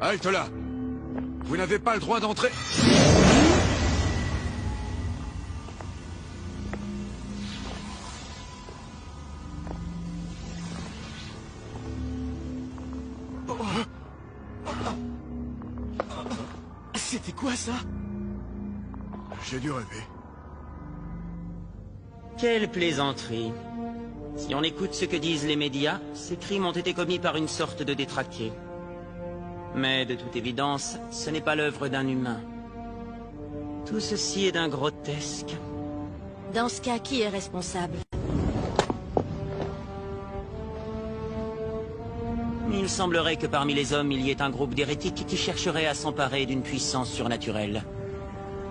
Halte là! Vous n'avez pas le droit d'entrer. C'était quoi ça? J'ai dû rêver. Quelle plaisanterie. Si on écoute ce que disent les médias, ces crimes ont été commis par une sorte de détraqué. Mais de toute évidence, ce n'est pas l'œuvre d'un humain. Tout ceci est d'un grotesque. Dans ce cas, qui est responsable? Il semblerait que parmi les hommes, il y ait un groupe d'hérétiques qui chercherait à s'emparer d'une puissance surnaturelle.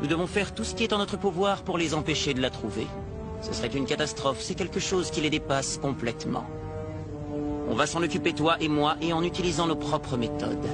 Nous devons faire tout ce qui est en notre pouvoir pour les empêcher de la trouver. Ce serait une catastrophe, c'est quelque chose qui les dépasse complètement. On va s'en occuper, toi et moi, et en utilisant nos propres méthodes.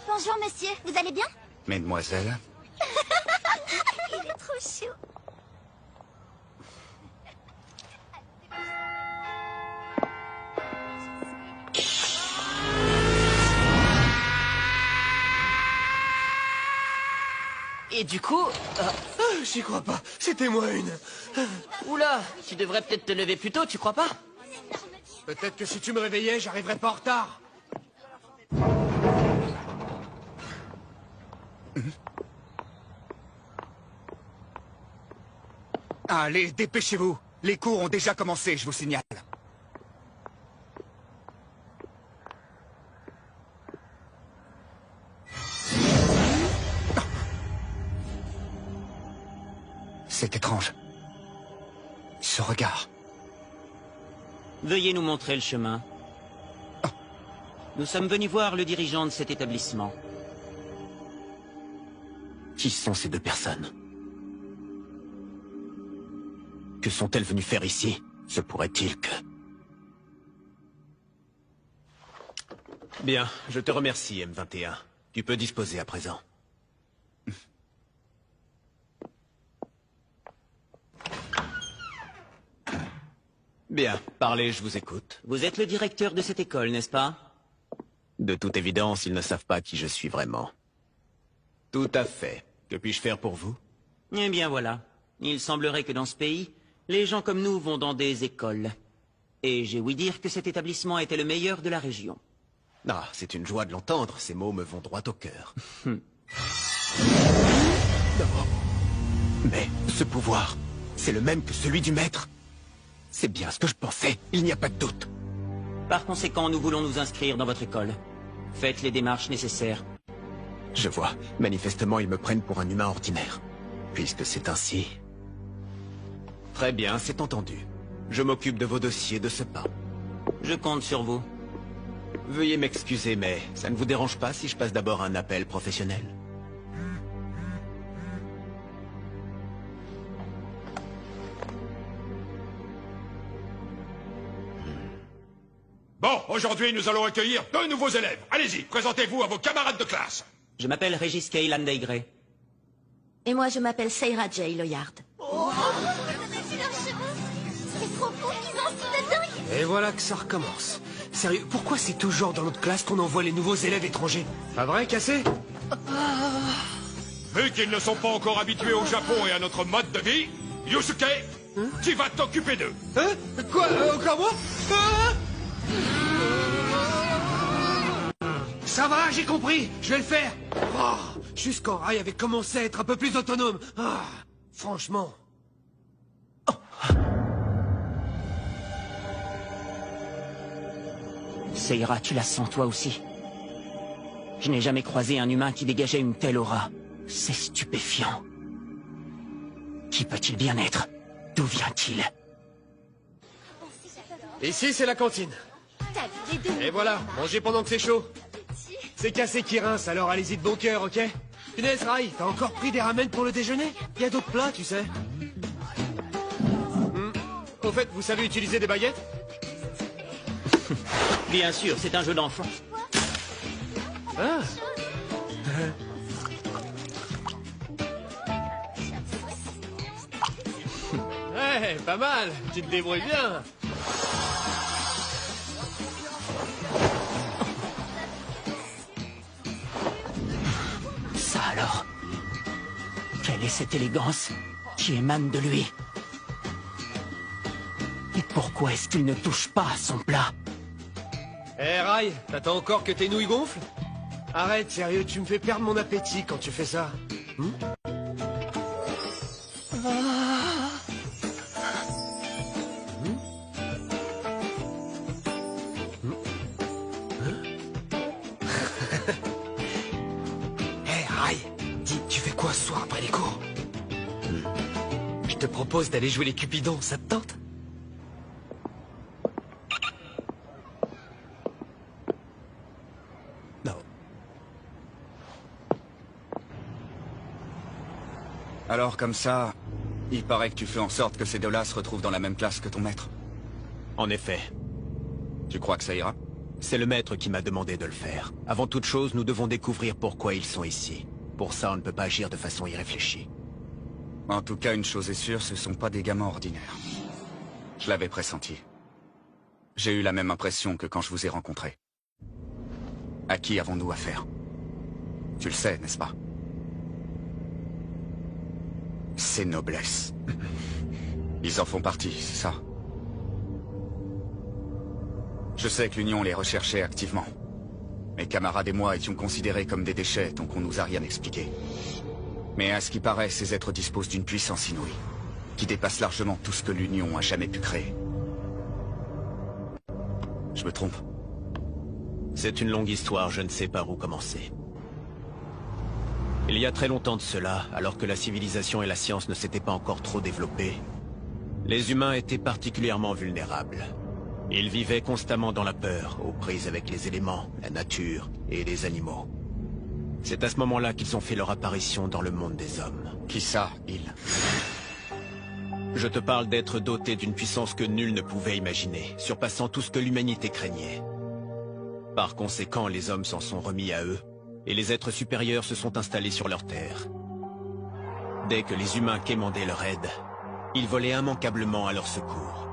Bonjour monsieur, vous allez bien? Mesdemoiselles. Il est trop chou. Et du coup... J'y crois pas, c'était moi une. Oula, tu devrais peut-être te lever plus tôt, tu crois pas? Peut-être que si tu me réveillais, j'arriverais pas en retard. Allez, dépêchez-vous. Les cours ont déjà commencé, je vous signale. C'est étrange. Ce regard. Veuillez nous montrer le chemin. Nous sommes venus voir le dirigeant de cet établissement. Qui sont ces deux personnes? Que sont-elles venues faire ici? Se pourrait-il que... Bien, je te remercie, M21. Tu peux disposer à présent. Bien, parlez, je vous écoute. Vous êtes le directeur de cette école, n'est-ce pas? De toute évidence, ils ne savent pas qui je suis vraiment. Tout à fait. Que puis-je faire pour vous? Eh bien voilà. Il semblerait que dans ce pays, les gens comme nous vont dans des écoles. Et j'ai ouï dire que cet établissement était le meilleur de la région. Ah, c'est une joie de l'entendre, ces mots me vont droit au cœur. Mais ce pouvoir, c'est le même que celui du maître. C'est bien ce que je pensais, il n'y a pas de doute. Par conséquent, nous voulons nous inscrire dans votre école. Faites les démarches nécessaires. Je vois. Manifestement, ils me prennent pour un humain ordinaire. Puisque c'est ainsi... Très bien, c'est entendu. Je m'occupe de vos dossiers de ce pas. Je compte sur vous. Veuillez m'excuser, mais ça ne vous dérange pas si je passe d'abord un appel professionnel? Bon, aujourd'hui, nous allons accueillir 2 nouveaux élèves. Allez-y, présentez-vous à vos camarades de classe. Je m'appelle Régis Caylan Grey. Et moi, je m'appelle Seira J. Loyard. C'est trop fou, ils ont de dingue. Et voilà que ça recommence. Sérieux, pourquoi c'est toujours dans notre classe qu'on envoie les nouveaux élèves étrangers? Pas vrai, Cassé? Vu qu'ils ne sont pas encore habitués au Japon et à notre mode de vie, Yusuke, tu vas t'occuper d'eux. Hein? Quoi? Encore moi? Ça va, j'ai compris. Je vais le faire. Oh, juste quand Rai avait commencé à être un peu plus autonome. Ah, franchement. Seira, tu la sens toi aussi? Je n'ai jamais croisé un humain qui dégageait une telle aura. C'est stupéfiant. Qui peut-il bien être? D'où vient-il? Ici, c'est la cantine. T'as vu les deux? Et voilà, mangez pendant que c'est chaud. C'est Cassé qui rince, alors allez-y de bon cœur, ok? Punaise, Rai, t'as encore pris des ramen pour le déjeuner? Il y a d'autres plats, tu sais. Au fait, vous savez utiliser des baguettes? Bien sûr, c'est un jeu d'enfant. Ah. Ouais, pas mal. Tu te débrouilles bien. Ça alors? Quelle est cette élégance qui émane de lui? Et pourquoi est-ce qu'il ne touche pas à son plat? Eh Rai, t'attends encore que tes nouilles gonflent? Arrête, sérieux, tu me fais perdre mon appétit quand tu fais ça. Eh Rai, dis, tu fais quoi ce soir après les cours? Je te propose d'aller jouer les Cupidons, ça te tente? Non. Alors comme ça, il paraît que tu fais en sorte que ces deux-là se retrouvent dans la même classe que ton maître. En effet, Tu crois que ça ira? c'est le maître qui m'a demandé de le faire. Avant toute chose, nous devons découvrir pourquoi ils sont ici. Pour ça, on ne peut pas agir de façon irréfléchie. En tout cas, une chose est sûre, ce sont pas des gamins ordinaires. Je l'avais pressenti. J'ai eu la même impression que quand je vous ai rencontrés. À qui avons-nous affaire? Tu le sais, n'est-ce pas? C'est noblesse. Ils en font partie, c'est ça? Je sais que l'Union les recherchait activement. Mes camarades et moi étions considérés comme des déchets, donc on nous a rien expliqué. Mais à ce qui paraît, ces êtres disposent d'une puissance inouïe, qui dépasse largement tout ce que l'Union a jamais pu créer. Je me trompe? C'est une longue histoire, je ne sais par où commencer. Il y a très longtemps de cela, alors que la civilisation et la science ne s'étaient pas encore trop développées, les humains étaient particulièrement vulnérables. Ils vivaient constamment dans la peur, aux prises avec les éléments, la nature et les animaux. C'est à ce moment-là qu'ils ont fait leur apparition dans le monde des hommes. Qui ça, ils? Je te parle d'êtres dotés d'une puissance que nul ne pouvait imaginer, surpassant tout ce que l'humanité craignait. Par conséquent, les hommes s'en sont remis à eux, et les êtres supérieurs se sont installés sur leur terre. Dès que les humains quémandaient leur aide, ils volaient immanquablement à leur secours.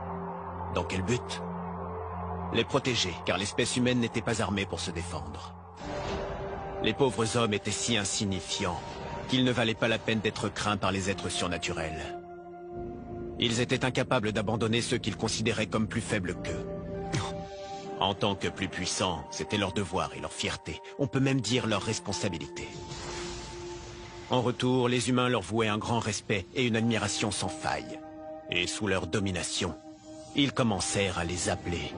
Dans quel but? Les protéger, car l'espèce humaine n'était pas armée pour se défendre. Les pauvres hommes étaient si insignifiants qu'ils ne valaient pas la peine d'être craints par les êtres surnaturels. Ils étaient incapables d'abandonner ceux qu'ils considéraient comme plus faibles qu'eux. En tant que plus puissants, c'était leur devoir et leur fierté, on peut même dire leur responsabilité. En retour, les humains leur vouaient un grand respect et une admiration sans faille. Et sous leur domination, ils commencèrent à les appeler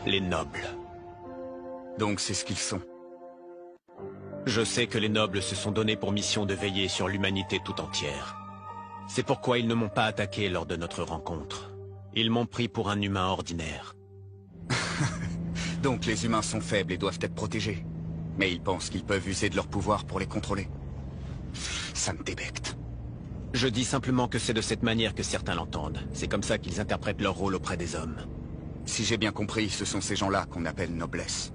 les nobles. Donc c'est ce qu'ils sont. Je sais que les nobles se sont donnés pour mission de veiller sur l'humanité tout entière. C'est pourquoi ils ne m'ont pas attaqué lors de notre rencontre. Ils m'ont pris pour un humain ordinaire. Donc les humains sont faibles et doivent être protégés. Mais ils pensent qu'ils peuvent user de leur pouvoir pour les contrôler. Ça me débecte. Je dis simplement que c'est de cette manière que certains l'entendent. C'est comme ça qu'ils interprètent leur rôle auprès des hommes. Si j'ai bien compris, ce sont ces gens-là qu'on appelle noblesse.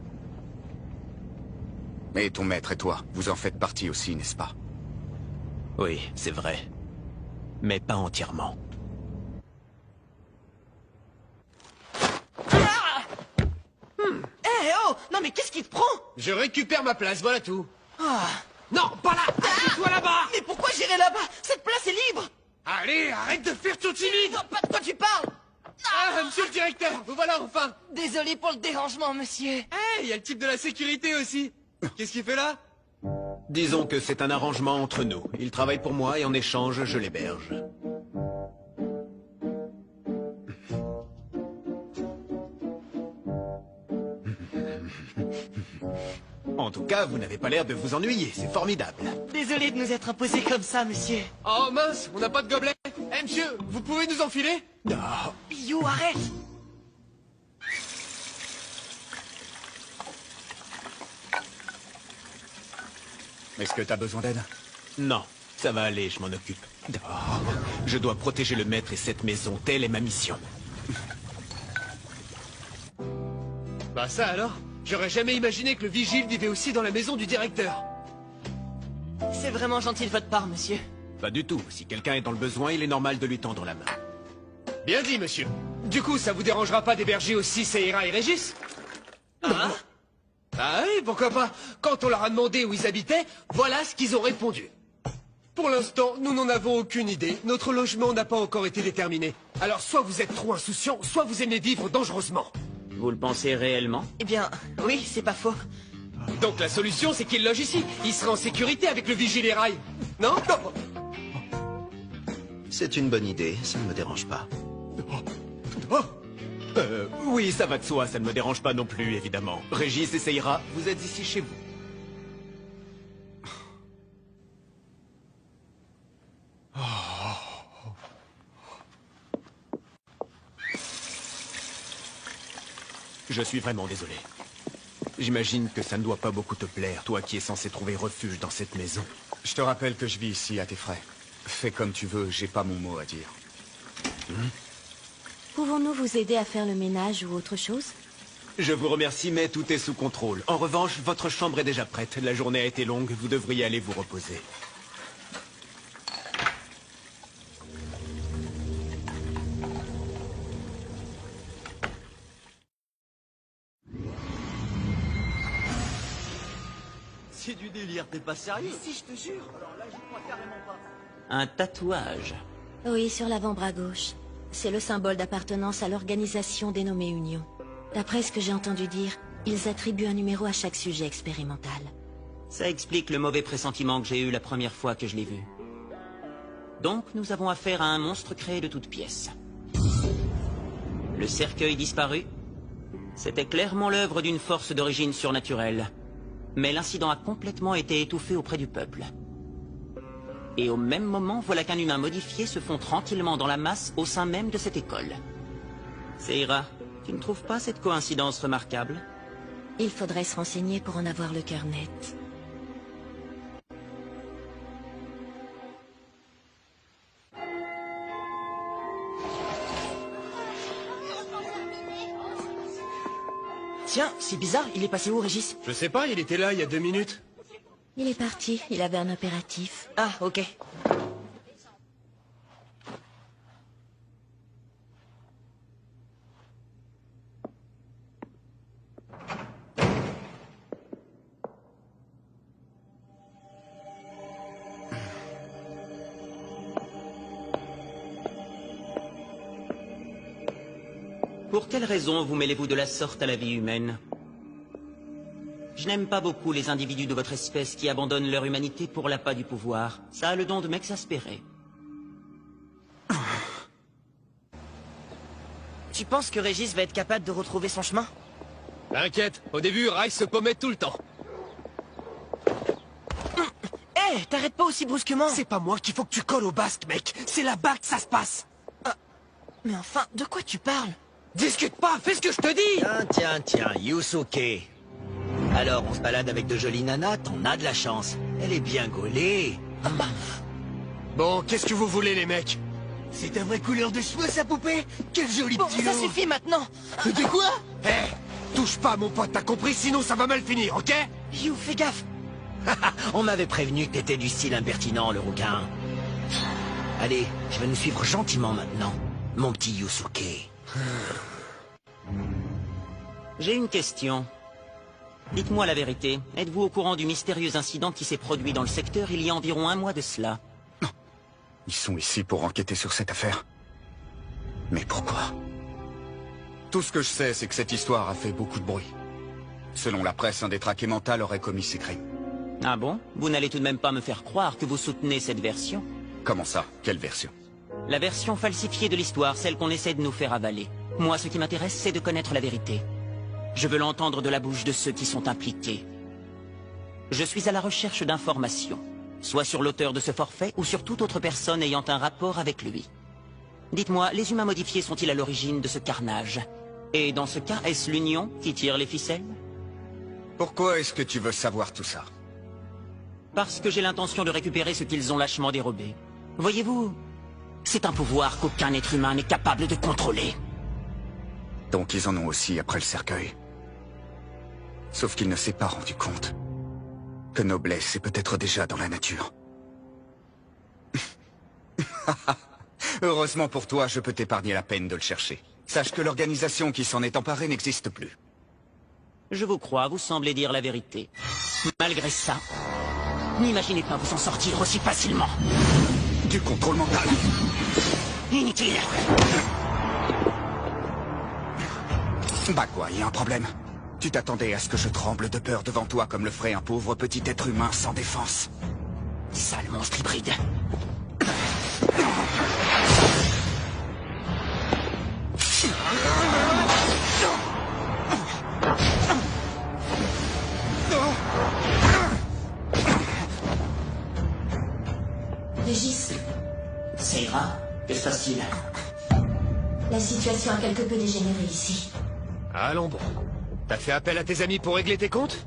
Mais ton maître et toi, vous en faites partie aussi, n'est-ce pas? Oui, c'est vrai. Mais pas entièrement. Eh oh! Non mais qu'est-ce qui te prend? Je récupère ma place, voilà tout. Ah. Non, pas là! Toi là-bas! Mais pourquoi j'irai là-bas? Cette place est libre! Allez, arrête de faire tout timide! Non, pas de quoi tu parles! Ah, monsieur le directeur, vous voilà enfin! Désolé pour le dérangement, monsieur. Eh, il y a le type de la sécurité aussi! Qu'est-ce qu'il fait là? Disons que c'est un arrangement entre nous. Il travaille pour moi et en échange, je l'héberge. En tout cas, vous n'avez pas l'air de vous ennuyer, c'est formidable. Désolé de nous être imposés comme ça, monsieur. Oh mince, on n'a pas de gobelet! Eh monsieur, vous pouvez nous enfiler? Non. You, arrête! Est-ce que t'as besoin d'aide? Non, ça va aller, je m'en occupe. Oh, je dois protéger le maître et cette maison, telle est ma mission. Bah ça alors? J'aurais jamais imaginé que le vigile vivait aussi dans la maison du directeur. C'est vraiment gentil de votre part, monsieur. Pas du tout. Si quelqu'un est dans le besoin, il est normal de lui tendre la main. Bien dit, monsieur. Du coup, ça vous dérangera pas d'héberger aussi Seira et Régis? Hein? Ah oui, pourquoi pas? Quand on leur a demandé où ils habitaient, voilà ce qu'ils ont répondu. Pour l'instant, nous n'en avons aucune idée. Notre logement n'a pas encore été déterminé. Alors soit vous êtes trop insouciant, soit vous aimez vivre dangereusement. Vous le pensez réellement? Eh bien, oui, c'est pas faux. Donc la solution, c'est qu'ils logent ici. Ils seraient en sécurité avec le vigile et rail. Non? Non. C'est une bonne idée, ça ne me dérange pas. Oh. Oui, ça va de soi, ça ne me dérange pas non plus, évidemment. Régis et Seira, vous êtes ici chez vous. Je suis vraiment désolé. J'imagine que ça ne doit pas beaucoup te plaire, toi qui es censé trouver refuge dans cette maison. Je te rappelle que je vis ici à tes frais. Fais comme tu veux, j'ai pas mon mot à dire. Pouvons-nous vous aider à faire le ménage ou autre chose? Je vous remercie, mais tout est sous contrôle. En revanche, votre chambre est déjà prête. La journée a été longue, vous devriez aller vous reposer. C'est du délire, t'es pas sérieux? Si, je te jure. Un tatouage. Oui, sur l'avant-bras gauche. C'est le symbole d'appartenance à l'organisation dénommée Union. D'après ce que j'ai entendu dire, ils attribuent un numéro à chaque sujet expérimental. Ça explique le mauvais pressentiment que j'ai eu la première fois que je l'ai vu. Donc, nous avons affaire à un monstre créé de toutes pièces. Le cercueil disparu, c'était clairement l'œuvre d'une force d'origine surnaturelle. Mais l'incident a complètement été étouffé auprès du peuple. Et au même moment, voilà qu'un humain modifié se fond tranquillement dans la masse au sein même de cette école. Seira, tu ne trouves pas cette coïncidence remarquable? Il faudrait se renseigner pour en avoir le cœur net. Tiens, c'est bizarre, il est passé où, Régis? Je sais pas, il était là il y a 2 minutes. Il est parti, il avait un impératif. Ah, ok. Pour quelle raison vous mêlez-vous de la sorte à la vie humaine? Je n'aime pas beaucoup les individus de votre espèce qui abandonnent leur humanité pour l'appât du pouvoir. Ça a le don de m'exaspérer. Tu penses que Régis va être capable de retrouver son chemin? T'inquiète, au début, Rai se paumait tout le temps. Hé, t'arrêtes pas aussi brusquement! C'est pas moi qu'il faut que tu colles au basque, mec. C'est là-bas que ça se passe. Mais enfin, de quoi tu parles? Discute pas, fais ce que je te dis. Tiens, Yusuke. Alors, on se balade avec de jolies nanas, t'en as de la chance. Elle est bien gaulée. Bon, qu'est-ce que vous voulez, les mecs? C'est ta vraie couleur de cheveux, sa poupée? Quel joli Bon, petit ça lot. suffit maintenant. De quoi? Hé, touche pas, mon pote, t'as compris? Sinon, ça va mal finir, ok? You, fais gaffe. On m'avait prévenu que t'étais du style impertinent, le rouquin. Allez, tu vas nous suivre gentiment maintenant, mon petit Yusuke. J'ai une question. Dites-moi la vérité. Êtes-vous au courant du mystérieux incident qui s'est produit dans le secteur il y a environ 1 mois de cela? Ils sont ici pour enquêter sur cette affaire. Mais pourquoi? Tout ce que je sais, c'est que cette histoire a fait beaucoup de bruit. Selon la presse, un détraqué mental aurait commis ces crimes. Ah bon? Vous n'allez tout de même pas me faire croire que vous soutenez cette version? Comment ça? Quelle version? La version falsifiée de l'histoire, celle qu'on essaie de nous faire avaler. Moi, ce qui m'intéresse, c'est de connaître la vérité. Je veux l'entendre de la bouche de ceux qui sont impliqués. Je suis à la recherche d'informations, soit sur l'auteur de ce forfait ou sur toute autre personne ayant un rapport avec lui. Dites-moi, les humains modifiés sont-ils à l'origine de ce carnage? Et dans ce cas, est-ce l'Union qui tire les ficelles? Pourquoi est-ce que tu veux savoir tout ça? Parce que j'ai l'intention de récupérer ce qu'ils ont lâchement dérobé. Voyez-vous, c'est un pouvoir qu'aucun être humain n'est capable de contrôler. Donc ils en ont aussi après le cercueil. Sauf qu'il ne s'est pas rendu compte que Noblesse est peut-être déjà dans la nature. Heureusement pour toi, je peux t'épargner la peine de le chercher. Sache que l'organisation qui s'en est emparée n'existe plus. Je vous crois, vous semblez dire la vérité. Malgré ça, n'imaginez pas vous en sortir aussi facilement. Du contrôle mental. Inutile. Bah quoi, y a un problème? Tu t'attendais à ce que je tremble de peur devant toi comme le ferait un pauvre petit être humain sans défense? Sale monstre hybride. Régis, Ça ira? Que se passe-t-il? la situation a quelque peu dégénéré ici. Allons bon. T'as fait appel à tes amis pour régler tes comptes?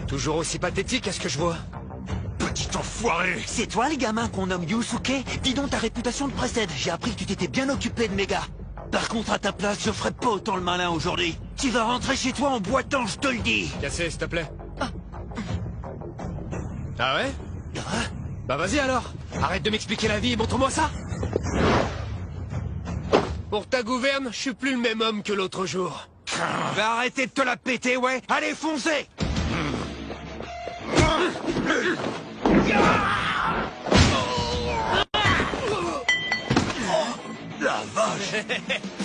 Toujours aussi pathétique à ce que je vois. Petit enfoiré! C'est toi le gamin qu'on nomme Yusuke? Dis donc ta réputation te précède. J'ai appris que tu t'étais bien occupé de mes gars. Par contre, à ta place, je ferais pas autant le malin aujourd'hui. Tu vas rentrer chez toi en boitant, je te le dis. Cassé, s'il te plaît. Ah ouais? Bah vas-y alors. Arrête de m'expliquer la vie et montre-moi ça. Pour ta gouverne, je suis plus le même homme que l'autre jour. Va arrêter de te la péter, ouais. Allez, foncez. La vache.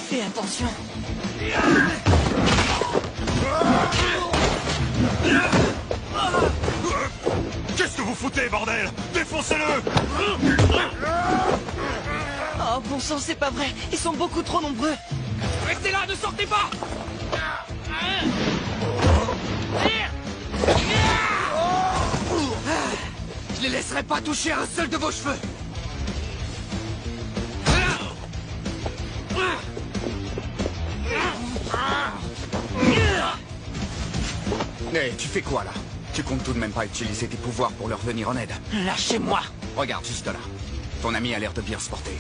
Fais attention. Qu'est-ce que vous foutez, bordel? Défoncez-le! Oh, bon sang, c'est pas vrai. Ils sont beaucoup trop nombreux. Restez là, ne sortez pas! Je les laisserai pas toucher un seul de vos cheveux! Hé, tu fais quoi là? Tu comptes tout de même pas utiliser tes pouvoirs pour leur venir en aide? Lâchez-moi. Regarde juste là. Ton ami a l'air de bien se porter.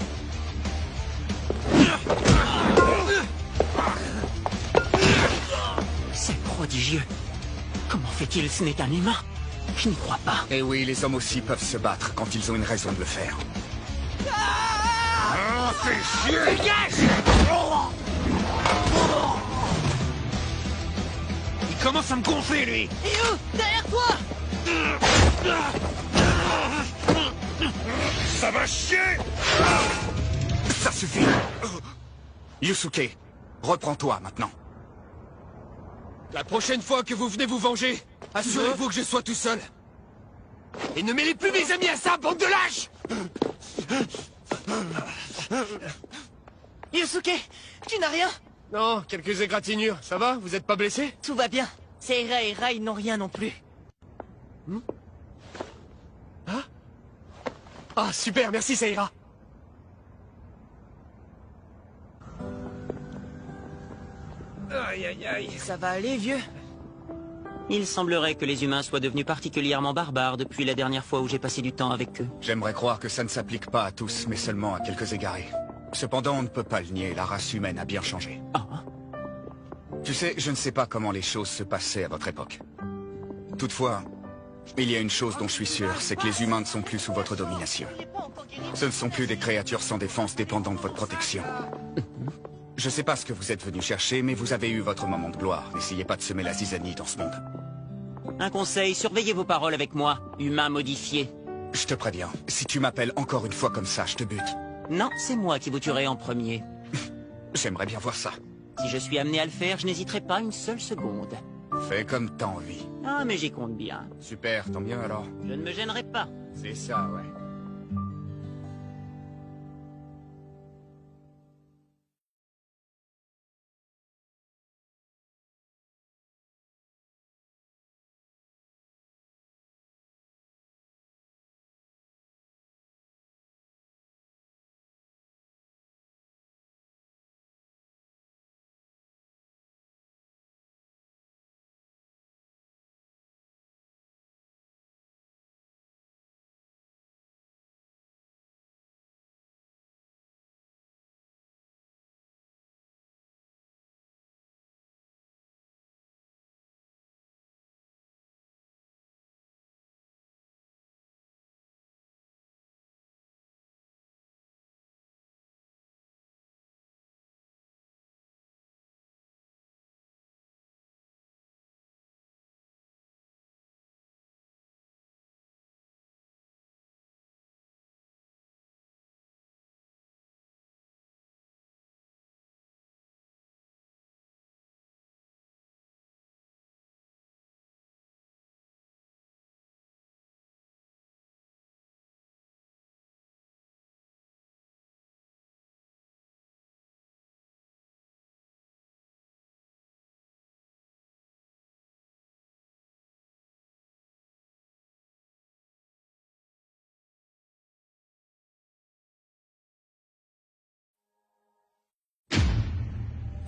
C'est prodigieux. Comment fait-il? Ce n'est un humain. Je n'y crois pas. Et oui, les hommes aussi peuvent se battre quand ils ont une raison de le faire. Ah, fais chier! Dégage! Il commence à me gonfler, lui! Et où? Derrière toi! Ça va chier! Ça suffit! Yusuke, reprends-toi maintenant. La prochaine fois que vous venez vous venger, assurez-vous que je sois tout seul. Et ne mêlez plus mes amis à ça, bande de lâches! Yusuke, tu n'as rien? Non, quelques égratignures. Ça va? Vous êtes pas blessé? Tout va bien. Seira et Rai n'ont rien non plus. Ah, super, merci, ça ira. Aïe, aïe, aïe. Ça va aller, vieux? Il semblerait que les humains soient devenus particulièrement barbares depuis la dernière fois où j'ai passé du temps avec eux. J'aimerais croire que ça ne s'applique pas à tous, mais seulement à quelques égarés. Cependant, on ne peut pas le nier, la race humaine a bien changé. Ah. Tu sais, je ne sais pas comment les choses se passaient à votre époque. Toutefois, il y a une chose dont je suis sûr, c'est que les humains ne sont plus sous votre domination. Ce ne sont plus des créatures sans défense dépendant de votre protection. Je sais pas ce que vous êtes venu chercher, mais vous avez eu votre moment de gloire. N'essayez pas de semer la zizanie dans ce monde. Un conseil, surveillez vos paroles avec moi, humain modifié. Je te préviens, si tu m'appelles encore une fois comme ça, je te bute. Non, c'est moi qui vous tuerai en premier. J'aimerais bien voir ça. Si je suis amené à le faire, je n'hésiterai pas une seule seconde. Fais comme t'as envie. Ah, mais j'y compte bien. Super, tant mieux alors. Je ne me gênerai pas. C'est ça, ouais.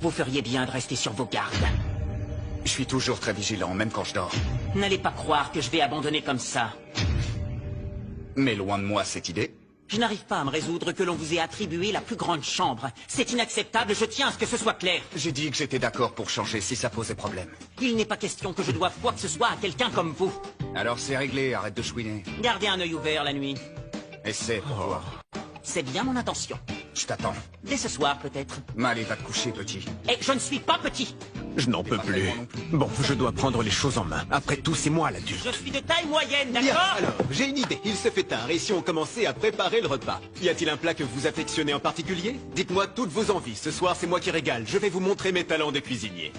Vous feriez bien de rester sur vos gardes. Je suis toujours très vigilant, même quand je dors. N'allez pas croire que je vais abandonner comme ça. Mais loin de moi cette idée. Je n'arrive pas à me résoudre que l'on vous ait attribué la plus grande chambre. C'est inacceptable, je tiens à ce que ce soit clair. J'ai dit que j'étais d'accord pour changer si ça posait problème. Il n'est pas question que je doive quoi que ce soit à quelqu'un comme vous. Alors c'est réglé, arrête de chouiner. Gardez un œil ouvert la nuit. Essaie pour voir. C'est bien mon intention. Je t'attends. Dès ce soir, peut-être. Allez, va te coucher, petit. Et je ne suis pas petit. Je n'en peux plus. Bon, je dois prendre les choses en main. Après tout, c'est moi l'adulte. Je suis de taille moyenne, Bien, d'accord? alors, j'ai une idée. Il se fait tard, et si on commençait à préparer le repas? Y a-t-il un plat que vous affectionnez en particulier? Dites-moi toutes vos envies. Ce soir, c'est moi qui régale. Je vais vous montrer mes talents de cuisinier.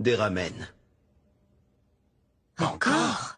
Des ramen. Encore?